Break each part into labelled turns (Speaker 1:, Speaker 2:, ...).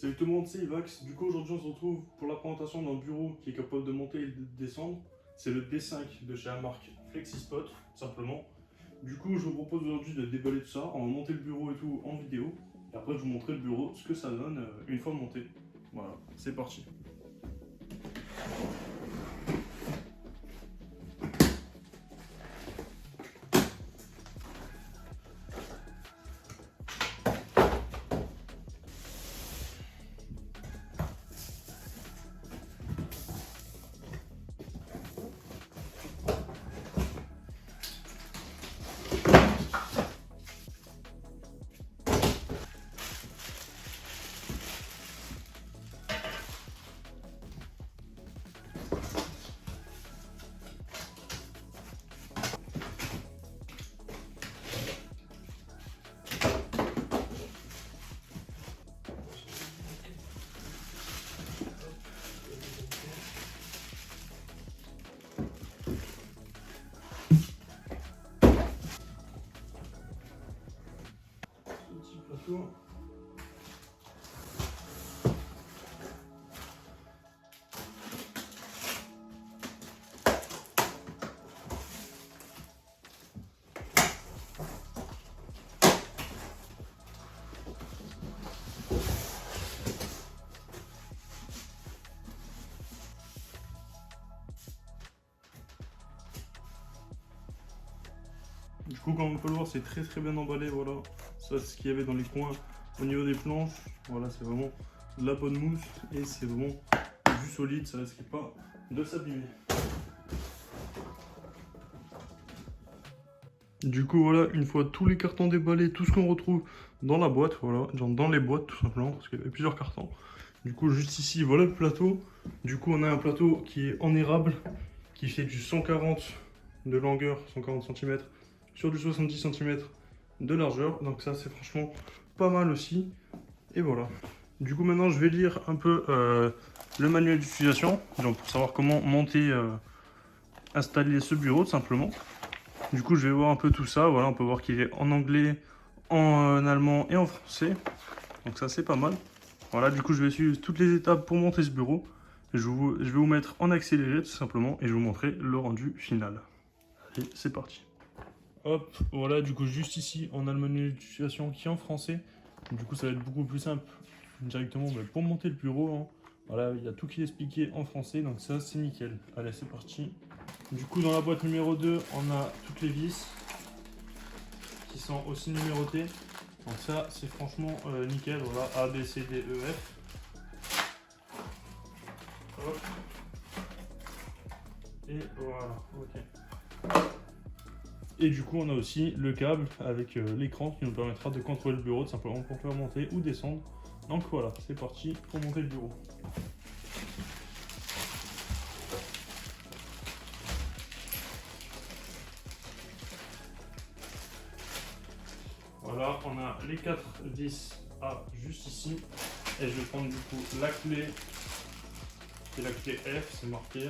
Speaker 1: Salut tout le monde, c'est Ivax. Du coup, aujourd'hui, on se retrouve pour la présentation d'un bureau qui est capable de monter et de descendre. C'est le D5 de chez la marque FlexiSpot, simplement. Du coup, je vous propose aujourd'hui de déballer tout ça. On va monter le bureau et tout en vidéo. Et après, je vous montrer le bureau, ce que ça donne une fois monté. Voilà, c'est parti. Petit plateau. Du coup, comme on peut le voir, c'est très bien emballé, voilà. Ça, c'est ce qu'il y avait dans les coins au niveau des planches. Voilà, c'est vraiment de la bonne mousse et c'est vraiment du solide, ça risque pas de s'abîmer. Du coup, voilà, une fois tous les cartons déballés, tout ce qu'on retrouve dans la boîte, voilà, genre dans les boîtes tout simplement, parce qu'il y avait plusieurs cartons. Du coup, juste ici, voilà le plateau. Du coup, on a un plateau qui est en érable, qui fait du 140 de longueur, 140 cm, sur du 70 cm de largeur. Donc ça, c'est franchement pas mal aussi. Et voilà. Du coup, maintenant, je vais lire un peu le manuel d'utilisation, genre pour savoir comment monter, installer ce bureau, tout simplement. Du coup, je vais voir un peu tout ça. Voilà, on peut voir qu'il est en anglais, en allemand et en français. Donc ça, c'est pas mal. Voilà, du coup, je vais suivre toutes les étapes pour monter ce bureau. Je vais vous mettre en accéléré, tout simplement, et je vais vous montrer le rendu final. Allez, c'est parti. Hop, voilà, du coup, juste ici, on a le menu d'utilisation qui est en français. Du coup, ça va être beaucoup plus simple directement pour monter le bureau. Hein. Voilà, il y a tout qui est expliqué en français, donc ça, c'est nickel. Allez, c'est parti. Du coup, dans la boîte numéro 2, on a toutes les vis qui sont aussi numérotées. Donc ça, c'est franchement nickel. Voilà, A, B, C, D, E, F. Hop. Et voilà, ok. Et du coup, on a aussi le câble avec l'écran qui nous permettra de contrôler le bureau, tout simplement pour faire monter ou descendre. Donc voilà, c'est parti pour monter le bureau. Voilà, on a les 4 vis A juste ici. Et je vais prendre du coup la clé. C'est la clé F, c'est marqué.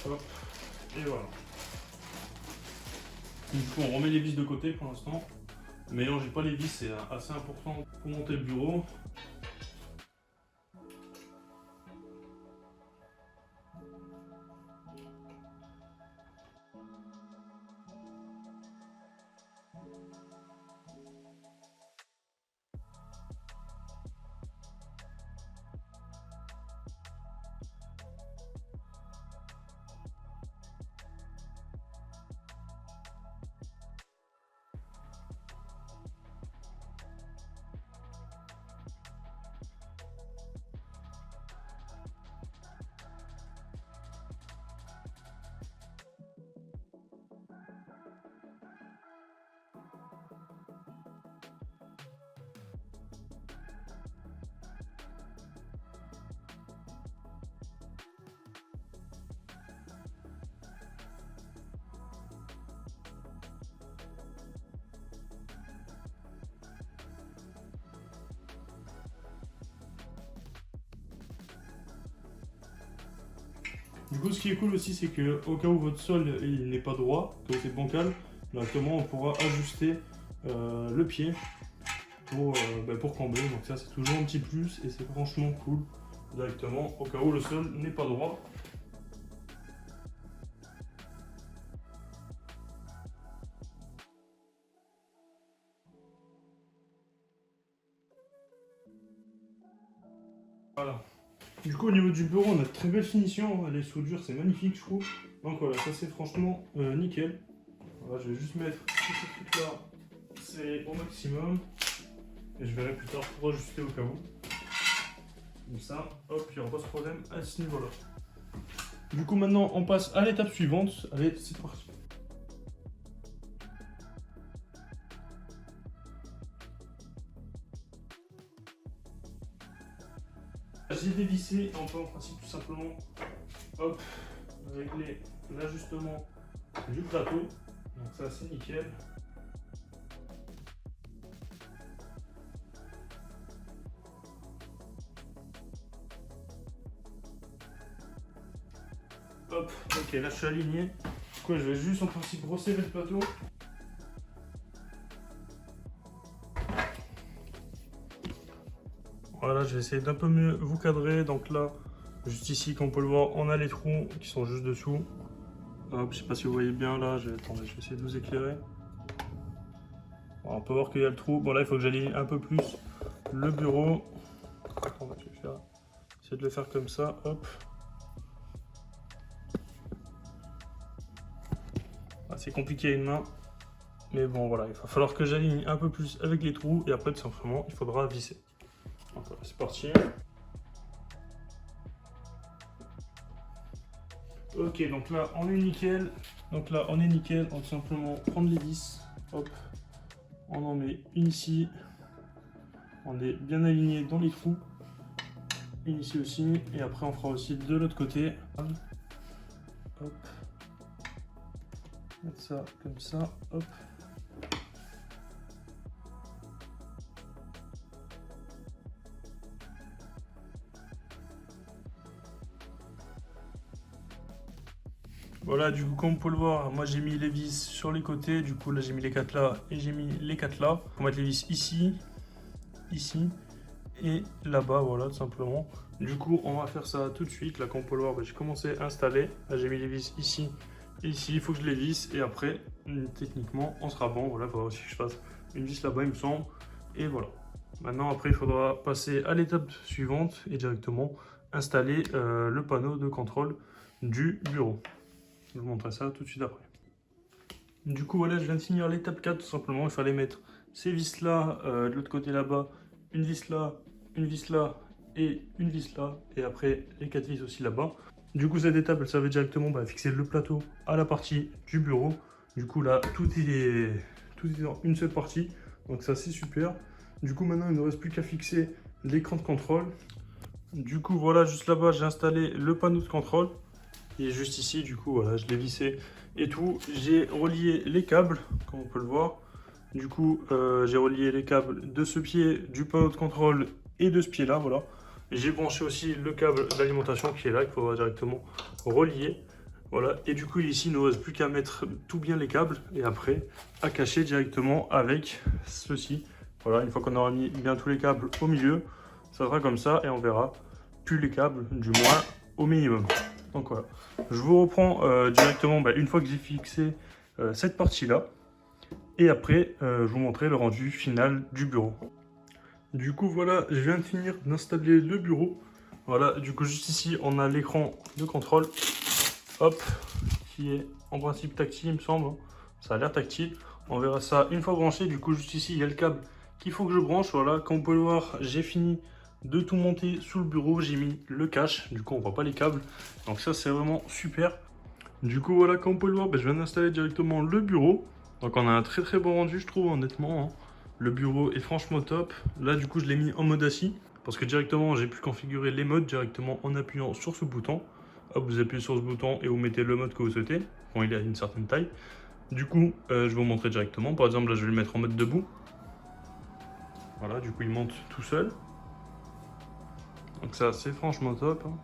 Speaker 1: Hop, et voilà. Du coup, on remet les vis de côté pour l'instant. Mélangez pas les vis, c'est assez important pour monter le bureau. Du coup, ce qui est cool aussi, c'est que au cas où votre sol il n'est pas droit, que c'est bancal, directement on pourra ajuster le pied pour camber. Donc ça c'est toujours un petit plus et c'est franchement cool directement au cas où le sol n'est pas droit. Voilà. Du coup au niveau du bureau on a de très belle finition, les soudures c'est magnifique je trouve. Donc voilà, ça c'est franchement nickel. Voilà, je vais juste mettre tous ces trucs là, c'est au maximum. Et je verrai plus tard pour ajuster au cas où. Comme ça, hop, il n'y aura pas de problème à ce niveau là. Du coup maintenant on passe à l'étape suivante. Allez, c'est parti. J'ai dévissé et on peut en principe tout simplement hop, régler l'ajustement du plateau. Donc ça c'est nickel. Hop, ok, là je suis aligné. Du coup je vais juste en principe resserrer le plateau. Voilà, je vais essayer d'un peu mieux vous cadrer. Donc là, juste ici, comme on peut le voir, on a les trous qui sont juste dessous. Hop, je sais pas si vous voyez bien là. Attendez, je vais essayer de vous éclairer. Bon, on peut voir qu'il y a le trou. Bon là, il faut que j'aligne un peu plus le bureau. Attendez, je vais essayer de le faire comme ça. Hop. Ah, c'est compliqué à une main. Mais bon, voilà, il va falloir que j'aligne un peu plus avec les trous. Et après, tout simplement, il faudra visser. Donc voilà, c'est parti. Ok, donc là on est nickel. On va tout simplement prendre les vis. Hop, on en met une ici. On est bien aligné dans les trous. Une ici aussi. Et après on fera aussi de l'autre côté. Hop. Mettre ça comme ça. Hop. Voilà, du coup, comme on peut le voir, moi j'ai mis les vis sur les côtés. Du coup, là j'ai mis les 4 là et j'ai mis les 4 là. On va mettre les vis ici, ici et là-bas, voilà, tout simplement. Du coup, on va faire ça tout de suite. Là, comme on peut le voir, j'ai commencé à installer. Là, j'ai mis les vis ici et ici. Il faut que je les visse et après, techniquement, on sera bon. Voilà, il faudra aussi que je fasse une vis là-bas, il me semble. Et voilà. Maintenant, après, il faudra passer à l'étape suivante et directement installer le panneau de contrôle du bureau. Je vous montrerai ça tout de suite après. Du coup, voilà, je viens de finir l'étape 4, tout simplement. Il fallait mettre ces vis là, de l'autre côté là-bas, une vis là et une vis là. Et après, les 4 vis aussi là-bas. Du coup, cette étape, elle servait directement à fixer le plateau à la partie du bureau. Du coup, là, tout est dans une seule partie. Donc ça, c'est super. Du coup, maintenant, il ne nous reste plus qu'à fixer l'écran de contrôle. Du coup, voilà, juste là-bas, j'ai installé le panneau de contrôle. Et juste ici, du coup, voilà, je l'ai vissé et tout. J'ai relié les câbles, comme on peut le voir. Du coup, j'ai relié les câbles de ce pied du panneau de contrôle et de ce pied-là, voilà. J'ai branché aussi le câble d'alimentation qui est là, qu'il faudra directement relier. Voilà, et du coup, ici, il ne reste plus qu'à mettre tout bien les câbles et après, à cacher directement avec ceci. Voilà, une fois qu'on aura mis bien tous les câbles au milieu, ça sera comme ça et on verra plus les câbles, du moins au minimum. Donc voilà, je vous reprends directement une fois que j'ai fixé cette partie-là. Et après, je vous montrerai le rendu final du bureau. Du coup, voilà, je viens de finir d'installer le bureau. Voilà, du coup, juste ici, on a l'écran de contrôle. Hop, qui est en principe tactile, il me semble. Ça a l'air tactile. On verra ça une fois branché. Du coup, juste ici, il y a le câble qu'il faut que je branche. Voilà, comme on peut le voir, j'ai fini de tout monter sous le bureau. J'ai mis le cache. Du coup, on voit pas les câbles. Donc ça, c'est vraiment super. Du coup, voilà, comme on peut le voir, je viens d'installer directement le bureau. Donc on a un très bon rendu, je trouve, honnêtement. Hein. Le bureau est franchement top. Là, du coup, je l'ai mis en mode assis. Parce que directement, j'ai pu configurer les modes directement en appuyant sur ce bouton. Hop, vous appuyez sur ce bouton et vous mettez le mode que vous souhaitez, quand il est à une certaine taille. Du coup, je vais vous montrer directement. Par exemple, là, je vais le mettre en mode debout. Voilà, du coup, il monte tout seul. Donc ça, c'est franchement top. Hein.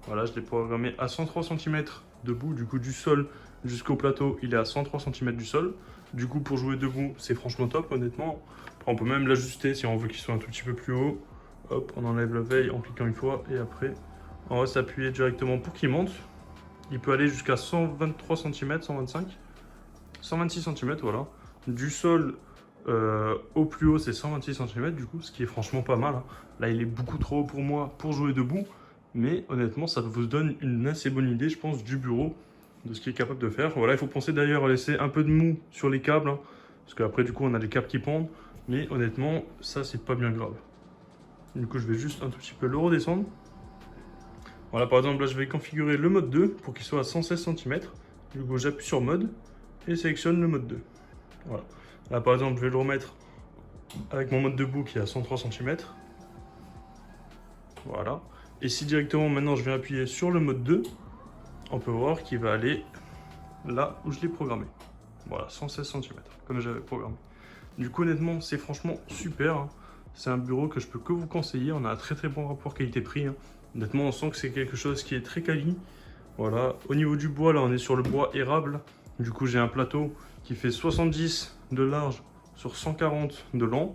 Speaker 1: Voilà, je l'ai programmé à 103 cm debout. Du coup, du sol jusqu'au plateau, il est à 103 cm du sol. Du coup, pour jouer debout, c'est franchement top, honnêtement. Après, on peut même l'ajuster si on veut qu'il soit un tout petit peu plus haut. Hop, on enlève la veille en cliquant une fois et après, on va s'appuyer directement pour qu'il monte. Il peut aller jusqu'à 123 cm, 125, 126 cm, voilà. Du sol au plus haut, c'est 126 cm, du coup, ce qui est franchement pas mal. Hein. Là, il est beaucoup trop haut pour moi pour jouer debout. Mais honnêtement, ça vous donne une assez bonne idée, je pense, du bureau, de ce qu'il est capable de faire. Voilà, il faut penser d'ailleurs à laisser un peu de mou sur les câbles, hein, parce qu'après, du coup, on a les câbles qui pendent. Mais honnêtement, ça, c'est pas bien grave. Du coup, je vais juste un tout petit peu le redescendre. Voilà, par exemple, là, je vais configurer le mode 2 pour qu'il soit à 116 cm. Du coup, j'appuie sur mode et sélectionne le mode 2. Voilà. Là, par exemple, je vais le remettre avec mon mode debout qui est à 103 cm. Voilà. Et si directement maintenant je vais appuyer sur le mode 2, on peut voir qu'il va aller là où je l'ai programmé. Voilà, 116 cm, comme j'avais programmé. Du coup, honnêtement, c'est franchement super. Hein. C'est un bureau que je peux que vous conseiller. On a un très très bon rapport qualité-prix. Hein. Honnêtement, on sent que c'est quelque chose qui est très quali. Voilà. Au niveau du bois, là, on est sur le bois érable. Du coup, j'ai un plateau qui fait 70 de large sur 140 de long.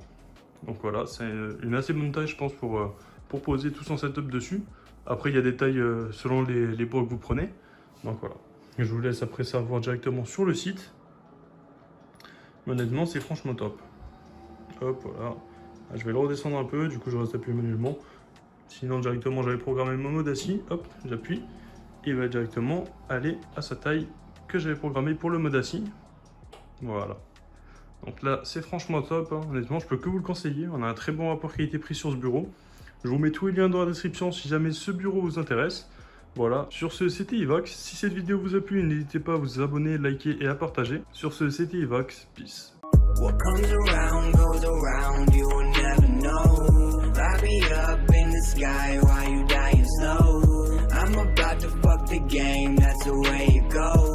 Speaker 1: Donc voilà, c'est une assez bonne taille, je pense, pour poser tout son setup dessus. Après, il y a des tailles selon les bois que vous prenez. Donc voilà. Je vous laisse après ça voir directement sur le site. Mais honnêtement, c'est franchement top. Hop, voilà. Je vais le redescendre un peu, du coup je reste appuyé manuellement. Sinon, directement, j'avais programmé mon mode assis. Hop, j'appuie. Il va directement aller à sa taille que j'avais programmé pour le mode assis. Voilà. Donc là, c'est franchement top. Hein. Honnêtement, je peux que vous le conseiller. On a un très bon rapport qualité-prix sur ce bureau. Je vous mets tous les liens dans la description si jamais ce bureau vous intéresse. Voilà, sur ce, c'était Evox. Si cette vidéo vous a plu, n'hésitez pas à vous abonner, liker et à partager. Sur ce, c'était Evox. Peace. What comes around goes around, you will never know. Light me up in the sky while you dying slow. I'm about to fuck the game, that's the way it goes.